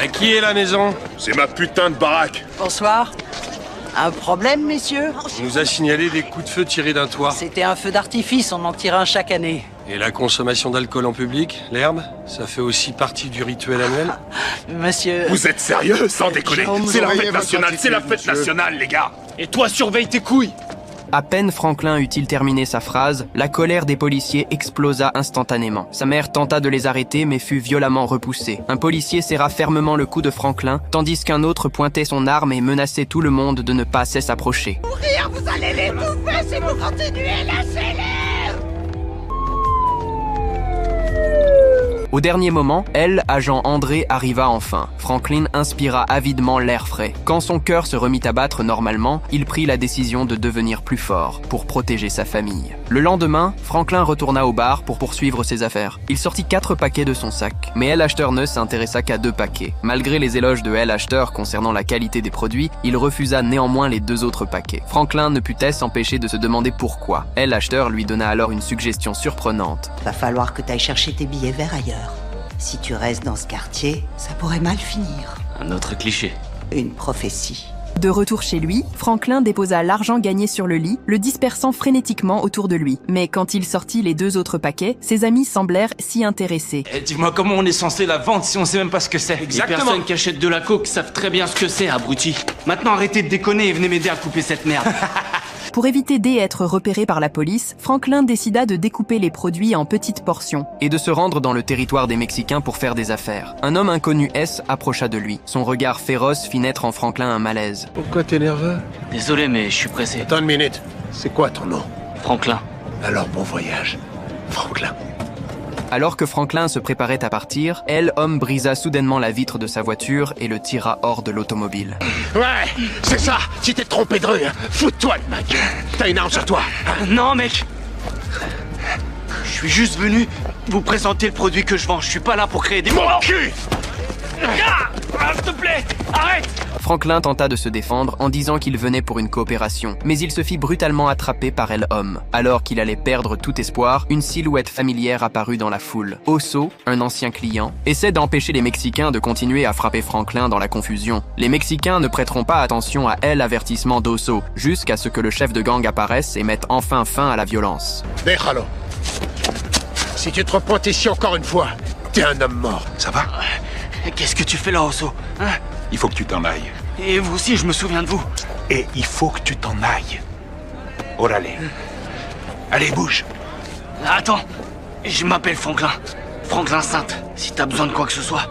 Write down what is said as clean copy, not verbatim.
À qui est la maison? C'est ma putain de baraque. Bonsoir. Un problème, messieurs? On nous a signalé des coups de feu tirés d'un toit. C'était un feu d'artifice, on en tire un chaque année. Et la consommation d'alcool en public, l'herbe, ça fait aussi partie du rituel annuel? Monsieur... Vous êtes sérieux? Sans déconner. C'est la fête nationale, c'est la fête nationale, les gars. Et toi, surveille tes couilles! À peine Franklin eut-il terminé sa phrase, la colère des policiers explosa instantanément. Sa mère tenta de les arrêter mais fut violemment repoussée. Un policier serra fermement le cou de Franklin, tandis qu'un autre pointait son arme et menaçait tout le monde de ne pas s'approcher. Mourir, vous allez les bouffer si vous continuez, lâchez-les! Au dernier moment, agent André, arriva enfin. Franklin inspira avidement l'air frais. Quand son cœur se remit à battre normalement, il prit la décision de devenir plus fort pour protéger sa famille. Le lendemain, Franklin retourna au bar pour poursuivre ses affaires. Il sortit 4 paquets de son sac, mais L. Achter ne s'intéressa qu'à 2 paquets. Malgré les éloges de L. Achter concernant la qualité des produits, il refusa néanmoins les 2 autres paquets. Franklin ne put s'empêcher de se demander pourquoi. L. Achter lui donna alors une suggestion surprenante. Va falloir que t'ailles chercher tes billets verts ailleurs. Si tu restes dans ce quartier, ça pourrait mal finir. Un autre cliché. Une prophétie. De retour chez lui, Franklin déposa l'argent gagné sur le lit, le dispersant frénétiquement autour de lui. Mais quand il sortit les 2 autres paquets, ses amis semblèrent s'y intéresser. Dis-moi comment on est censé la vendre si on sait même pas ce que c'est. Exactement. Les personnes qui achètent de la coke savent très bien ce que c'est, abruti. Maintenant arrêtez de déconner et venez m'aider à couper cette merde. Pour éviter d'être repéré par la police, Franklin décida de découper les produits en petites portions. Et de se rendre dans le territoire des Mexicains pour faire des affaires. Un homme inconnu approcha de lui. Son regard féroce fit naître en Franklin un malaise. Pourquoi t'es nerveux? Désolé mais je suis pressé. Attends une minute. C'est quoi ton nom? Franklin. Alors bon voyage, Franklin. Alors que Franklin se préparait à partir, homme brisa soudainement la vitre de sa voiture et le tira hors de l'automobile. Ouais, c'est ça. Si t'es trompé de rue, fous-toi de ma gueule. T'as une arme sur toi. Non mec. Je suis juste venu vous présenter le produit que je vends. Je suis pas là pour créer des... Mon cul! S'il te plaît, arrête! Franklin tenta de se défendre en disant qu'il venait pour une coopération, mais il se fit brutalement attraper par homme. Alors qu'il allait perdre tout espoir, une silhouette familière apparut dans la foule. Oso, un ancien client, essaie d'empêcher les Mexicains de continuer à frapper Franklin dans la confusion. Les Mexicains ne prêteront pas attention à l'avertissement d'Oso, jusqu'à ce que le chef de gang apparaisse et mette enfin fin à la violence. Déjalo. Si tu te repointes ici encore une fois, t'es un homme mort. Ça va? Qu'est-ce que tu fais là, Oso? Hein? Il faut que tu t'en ailles. Et vous aussi, je me souviens de vous. Et il faut que tu t'en ailles. Orale. Allez, bouge. Attends, je m'appelle Franklin. Franklin Sainte. Si t'as besoin de quoi que ce soit,